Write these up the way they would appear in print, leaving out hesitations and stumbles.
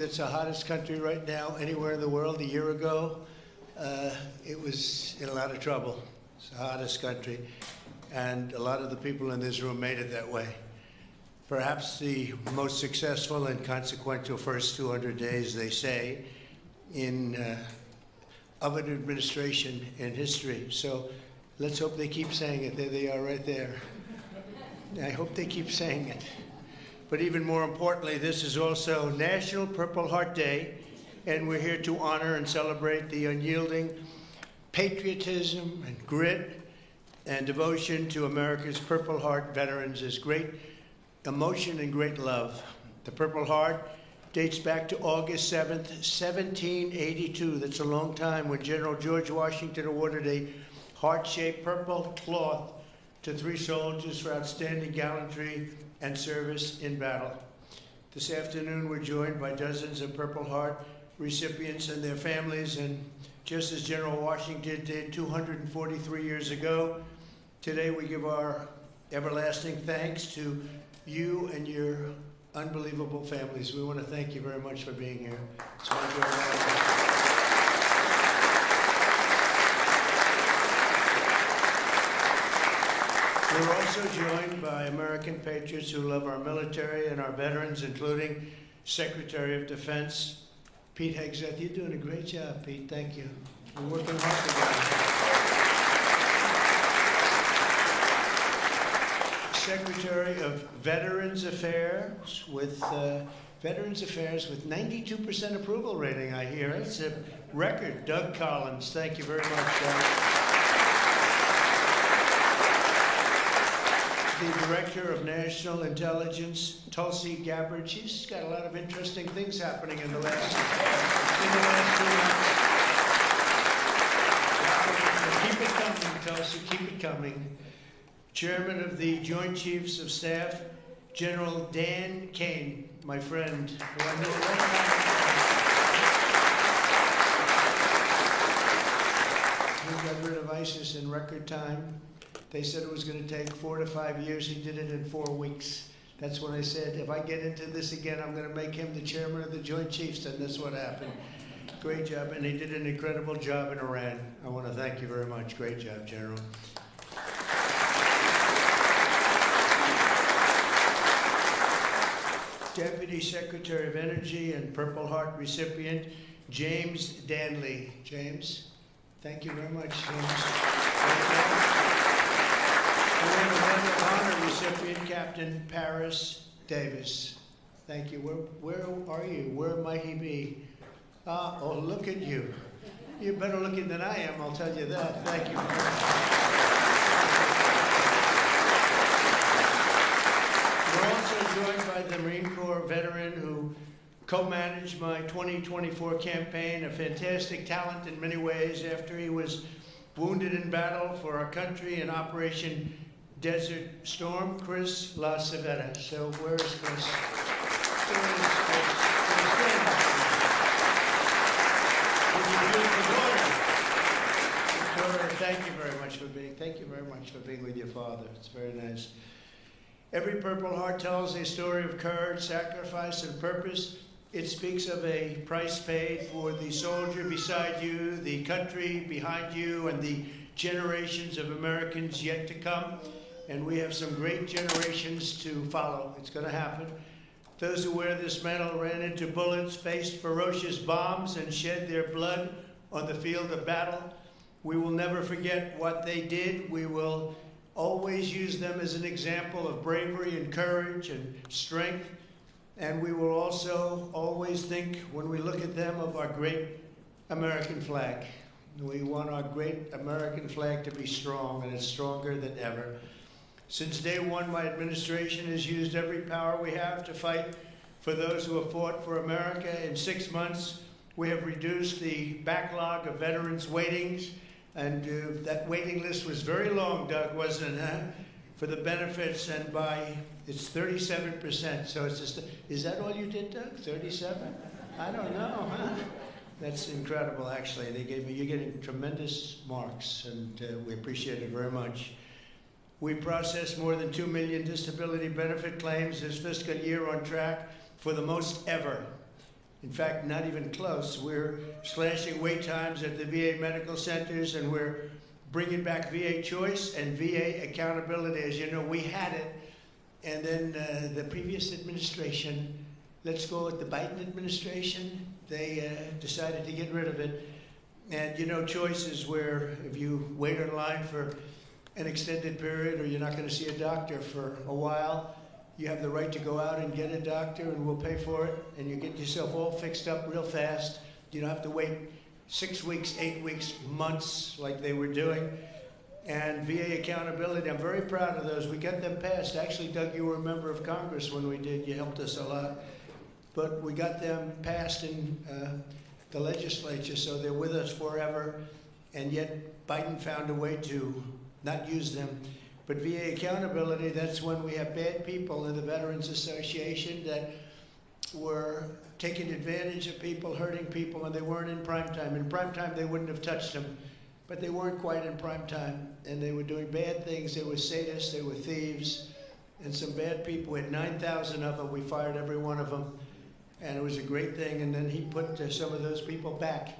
It's the hottest country right now anywhere in the world. A year ago, it was in a lot of trouble. It's the hottest country, and a lot of the people in this room made it that way. Perhaps the most successful and consequential first 200 days, they say, of an administration in history. So let's hope they keep saying it. There they are right there. I hope they keep saying it. But even more importantly, this is also National Purple Heart Day, and we're here to honor and celebrate the unyielding patriotism and grit and devotion to America's Purple Heart veterans. Is great emotion and great love. The Purple Heart dates back to August 7th, 1782. That's a long time, when General George Washington awarded a heart-shaped purple cloth to 3 soldiers for outstanding gallantry and service in battle. This afternoon, we're joined by dozens of Purple Heart recipients and their families, and just as General Washington did 243 years ago, today we give our everlasting thanks to you and your unbelievable families. We want to thank you very much for being here. It's my joy. We're also joined by American patriots who love our military and our veterans, including Secretary of Defense Pete Hegseth. You're doing a great job, Pete. Thank you. We're working hard together. Secretary of Veterans Affairs with 92% approval rating, I hear. It's a record. Doug Collins. Thank you very much, Doug. The Director of National Intelligence, Tulsi Gabbard. She's got a lot of interesting things happening in the last 2 months. Keep it coming, Tulsi, keep it coming. Chairman of the Joint Chiefs of Staff, General Dan Kane, my friend, who I know a long time. He got rid of ISIS in record time. They said it was going to take 4 to 5 years. He did it in 4 weeks. That's when I said, if I get into this again, I'm going to make him the chairman of the Joint Chiefs, and that's what happened. Great job, and he did an incredible job in Iran. I want to thank you very much. Great job, General. Deputy Secretary of Energy and Purple Heart recipient, James Danley. James, thank you very much, James. And then the Medal of Honor recipient, Captain Paris Davis. Thank you. Where are you? Where might he be? Oh, look at you. You're better looking than I am, I'll tell you that. Thank you. We're also joined by the Marine Corps veteran who co-managed my 2024 campaign, a fantastic talent in many ways after he was wounded in battle for our country in Operation Desert Storm, Chris LaCivetta. So where is Chris? Thank you very much for being with your father. It's very nice. Every Purple Heart tells a story of courage, sacrifice, and purpose. It speaks of a price paid for the soldier beside you, the country behind you, and the generations of Americans yet to come. And we have some great generations to follow. It's going to happen. Those who wear this medal ran into bullets, faced ferocious bombs, and shed their blood on the field of battle. We will never forget what they did. We will always use them as an example of bravery and courage and strength. And we will also always think, when we look at them, of our great American flag. We want our great American flag to be strong, and it's stronger than ever. Since day one, my administration has used every power we have to fight for those who have fought for America. In 6 months, we have reduced the backlog of veterans' waitings, and that waiting list was very long, Doug, wasn't it, huh? For the benefits, and it's 37%. So it's just, is that all you did, Doug? 37? I don't know, huh? That's incredible, actually. You're getting tremendous marks, and we appreciate it very much. We processed more than 2 million disability benefit claims this fiscal year, on track for the most ever. In fact, not even close. We're slashing wait times at the VA medical centers, and we're bringing back VA choice and VA accountability. As you know, we had it, and then the previous administration, let's go with the Biden administration, they decided to get rid of it. And you know, choice is where if you wait in line for an extended period or you're not going to see a doctor for a while, you have the right to go out and get a doctor and we'll pay for it, and you get yourself all fixed up real fast. You don't have to wait 6 weeks, 8 weeks, months like they were doing. And VA accountability, I'm very proud of those. We got them passed. Actually, Doug, you were a member of Congress when we did. You helped us a lot. But we got them passed in the legislature, so they're with us forever. And yet Biden found a way to not use them. But VA accountability, that's when we have bad people in the Veterans Association that were taking advantage of people, hurting people, and they weren't in prime time. In prime time, they wouldn't have touched them, but they weren't quite in prime time, and they were doing bad things. They were sadists, they were thieves, and some bad people. We had 9,000 of them. We fired every one of them, and it was a great thing. And then he put some of those people back.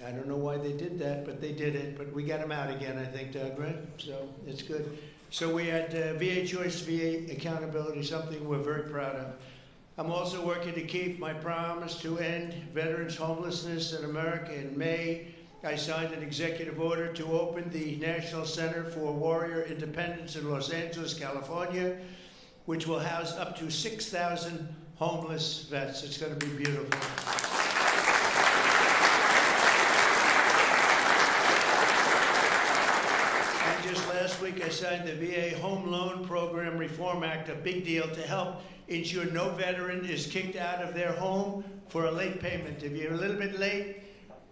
I don't know why they did that, but they did it. But we got them out again, I think, Doug, right? So it's good. So we had VA choice, VA accountability, something we're very proud of. I'm also working to keep my promise to end veterans' homelessness in America. In May, I signed an executive order to open the National Center for Warrior Independence in Los Angeles, California, which will house up to 6,000 homeless vets. It's going to be beautiful. Just last week, I signed the VA Home Loan Program Reform Act, a big deal to help ensure no veteran is kicked out of their home for a late payment. If you're a little bit late,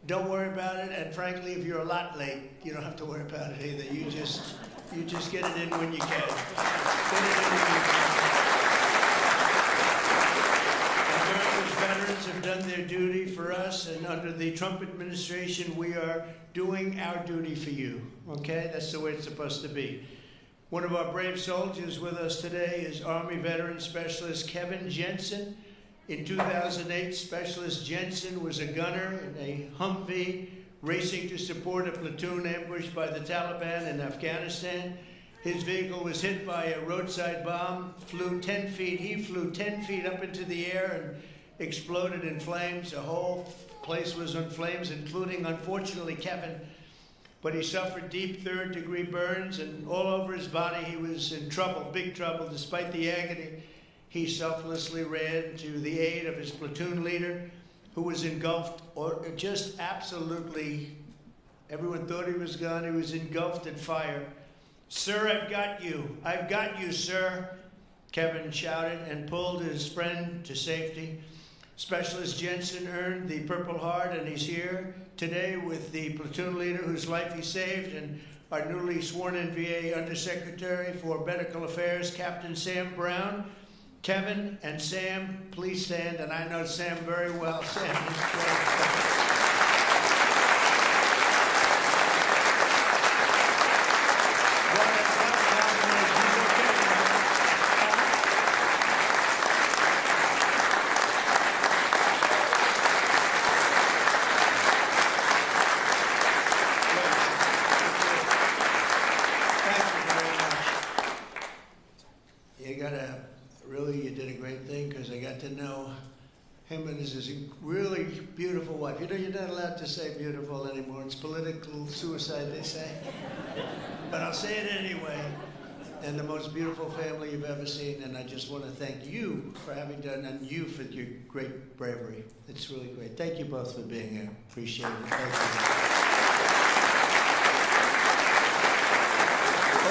don't worry about it. And frankly, if you're a lot late, you don't have to worry about it either. You just get it in when you can. Get it in when you can. America's veterans have done their duty for us, and under the Trump administration, we are doing our duty for you. Okay? That's the way it's supposed to be. One of our brave soldiers with us today is Army Veteran Specialist Kevin Jensen. In 2008, Specialist Jensen was a gunner in a Humvee racing to support a platoon ambushed by the Taliban in Afghanistan. His vehicle was hit by a roadside bomb, flew 10 feet. He flew 10 feet up into the air and exploded in flames. The whole place was in flames, including, unfortunately, Kevin. But he suffered deep third-degree burns, and all over his body he was in trouble, big trouble. Despite the agony, he selflessly ran to the aid of his platoon leader, who was engulfed, or just absolutely, everyone thought he was gone. He was engulfed in fire. "Sir, I've got you. I've got you, sir," Kevin shouted and pulled his friend to safety. Specialist Jensen earned the Purple Heart, and he's here today with the platoon leader whose life he saved, and our newly sworn-in VA Undersecretary for Medical Affairs, Captain Sam Brown. Kevin and Sam, please stand, and I know Sam very well. Sam is great. Him and his really beautiful wife. You know, you're not allowed to say beautiful anymore. It's political suicide, they say. But I'll say it anyway. And the most beautiful family you've ever seen. And I just want to thank you for having done, and you for your great bravery. It's really great. Thank you both for being here. Appreciate it. Thank you.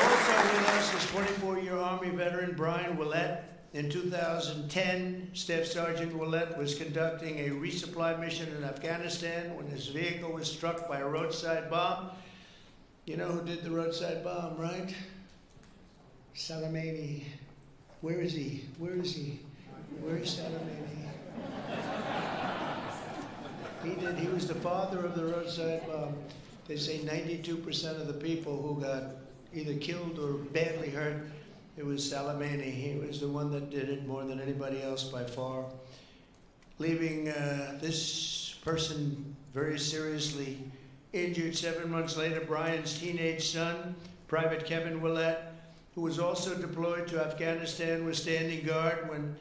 Also with us is 24-year Army veteran Brian Willett. In 2010, Staff Sergeant Willett was conducting a resupply mission in Afghanistan when his vehicle was struck by a roadside bomb. You know who did the roadside bomb, right? Soleimani. Where is he? Where is he? Where is Soleimani? He did. He was the father of the roadside bomb. They say 92% of the people who got either killed or badly hurt, it was Soleimani. He was the one that did it more than anybody else by far. leaving this person very seriously injured. 7 months later, Brian's teenage son, Private Kevin Willett, who was also deployed to Afghanistan, was standing guard when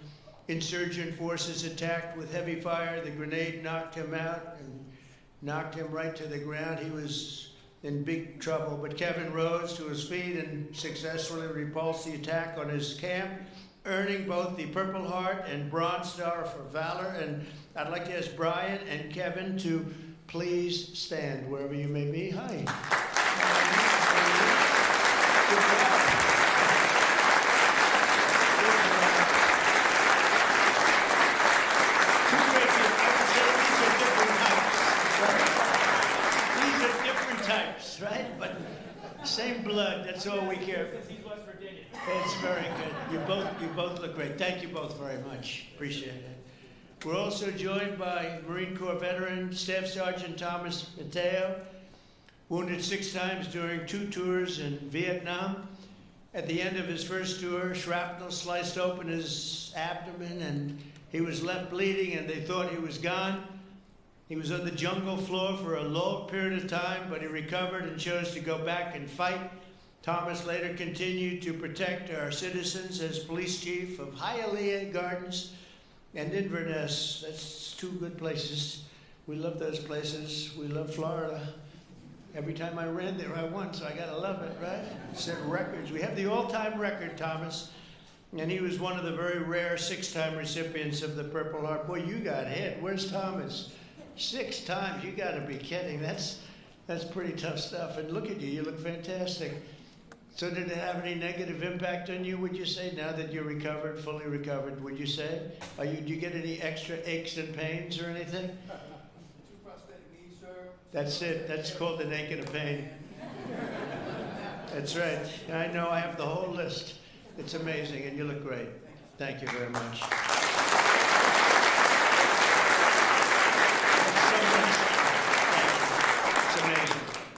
insurgent forces attacked with heavy fire. The grenade knocked him out and knocked him right to the ground. He was in big trouble, but Kevin rose to his feet and successfully repulsed the attack on his camp, earning both the Purple Heart and Bronze Star for valor. And I'd like to ask Brian and Kevin to please stand wherever you may be. Hi. Right? But same blood, that's all we care. It's very good. You both look great. Thank you both very much. Appreciate it. We're also joined by Marine Corps veteran Staff Sergeant Thomas Mateo, wounded 6 times during 2 tours in Vietnam. At the end of his first tour, shrapnel sliced open his abdomen and he was left bleeding and they thought he was gone. He was on the jungle floor for a long period of time, but he recovered and chose to go back and fight. Thomas later continued to protect our citizens as police chief of Hialeah Gardens and Inverness. That's 2 good places. We love those places. We love Florida. Every time I ran there, I won, so I gotta love it, right? Set records. We have the all-time record, Thomas. And he was one of the very rare 6-time recipients of the Purple Heart. Boy, you got hit. Where's Thomas? 6 times, you gotta be kidding. That's pretty tough stuff. And look at you, you look fantastic. So did it have any negative impact on you, would you say, now that you're recovered, fully recovered, would you say? Do you get any extra aches and pains or anything? 2 prosthetic knees, sir. That's it, that's called an ache and a pain. That's right, I know, I have the whole list. It's amazing, and you look great. Thank you very much.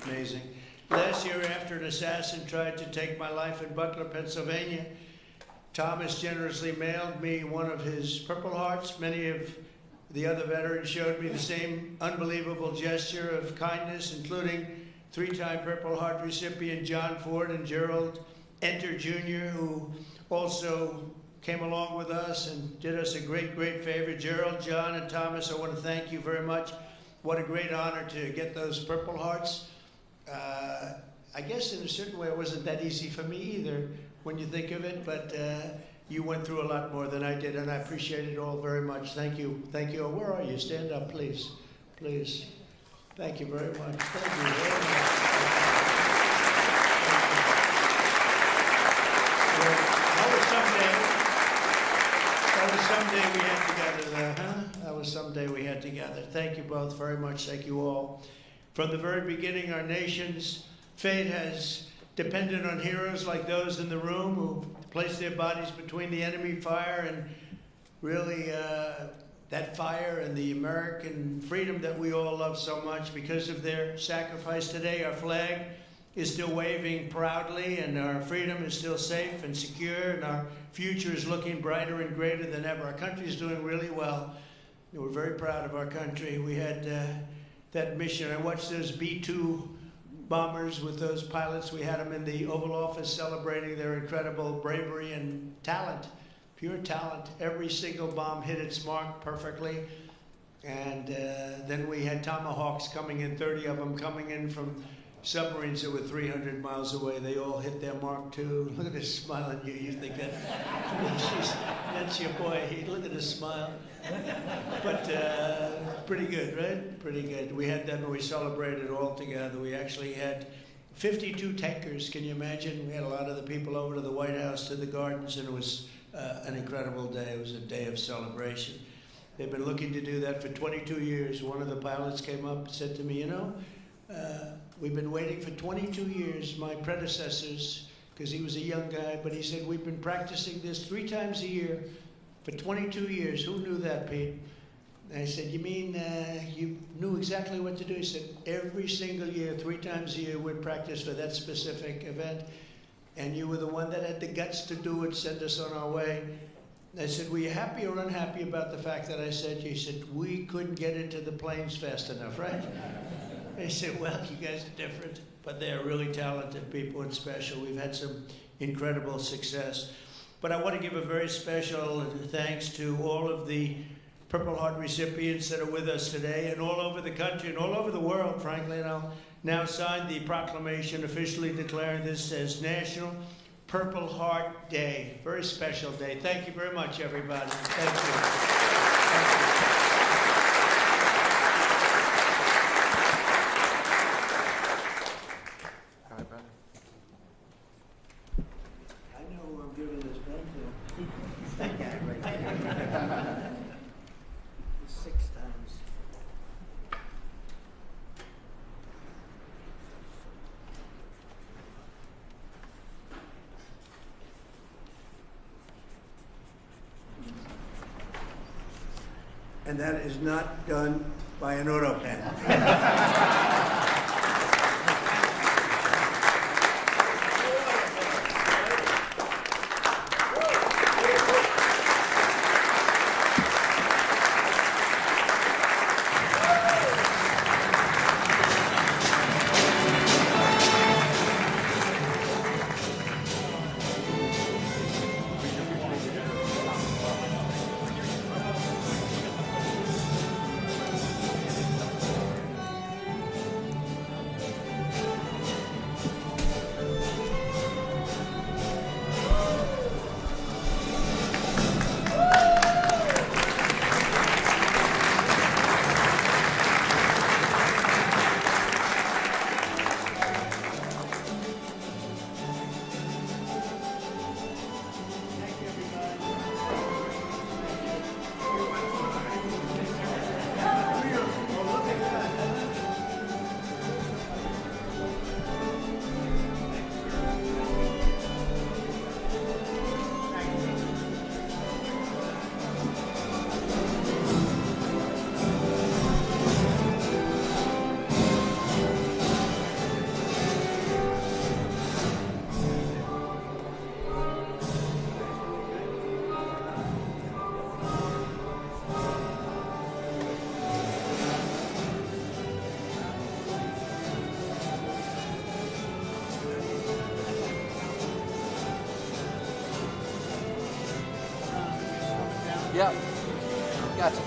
Amazing. Last year, after an assassin tried to take my life in Butler, Pennsylvania, Thomas generously mailed me one of his Purple Hearts. Many of the other veterans showed me the same unbelievable gesture of kindness, including 3-time Purple Heart recipient John Ford and Gerald Enter Jr., who also came along with us and did us a great, great favor. Gerald, John, and Thomas, I want to thank you very much. What a great honor to get those Purple Hearts. I guess in a certain way it wasn't that easy for me either when you think of it, but you went through a lot more than I did, and I appreciate it all very much. Thank you. Thank you. Where are you? Stand up, please. Please. Thank you very much. Thank you very much. That was someday we had together there, huh? That was someday we had together. Thank you both very much. Thank you all. From the very beginning, our nation's fate has depended on heroes like those in the room who placed their bodies between the enemy fire and really that fire and the American freedom that we all love so much. Because of their sacrifice today, our flag is still waving proudly and our freedom is still safe and secure and our future is looking brighter and greater than ever. Our country is doing really well. We're very proud of our country. We had that mission. I watched those B-2 bombers with those pilots. We had them in the Oval Office celebrating their incredible bravery and talent, pure talent. Every single bomb hit its mark perfectly. And then we had Tomahawks coming in, 30 of them coming in from submarines that were 300 miles away. They all hit their mark too. Look at this smile on you. You think that, that's your boy. Look at his smile. But pretty good, right? Pretty good. We had them and we celebrated all together. We actually had 52 tankers. Can you imagine? We had a lot of the people over to the White House, to the gardens, and it was an incredible day. It was a day of celebration. They've been looking to do that for 22 years. One of the pilots came up and said to me, you know, we've been waiting for 22 years, my predecessors, because he was a young guy, but he said, we've been practicing this 3 times a year for 22 years. Who knew that, Pete? And I said, you mean you knew exactly what to do? He said, every single year, 3 times a year, we'd practice for that specific event. And you were the one that had the guts to do it, send us on our way. I said, were you happy or unhappy about the fact that I said, he said, we couldn't get into the planes fast enough, right? I said, well, you guys are different, but they're really talented people and special. We've had some incredible success. But I want to give a very special thanks to all of the Purple Heart recipients that are with us today and all over the country and all over the world, frankly. And I'll now sign the proclamation officially declaring this as National Purple Heart Day. Very special day. Thank you very much, everybody. Thank you. Thank you. That guy right there. 6 times. And that is not done by an auto pen. Yeah, gotcha.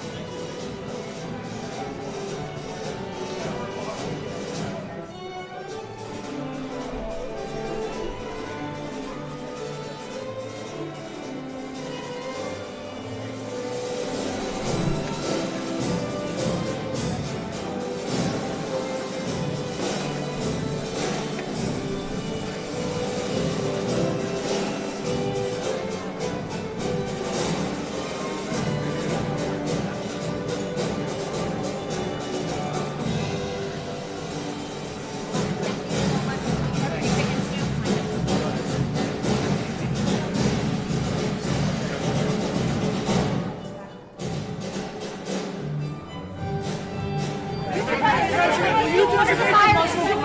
You do the fire.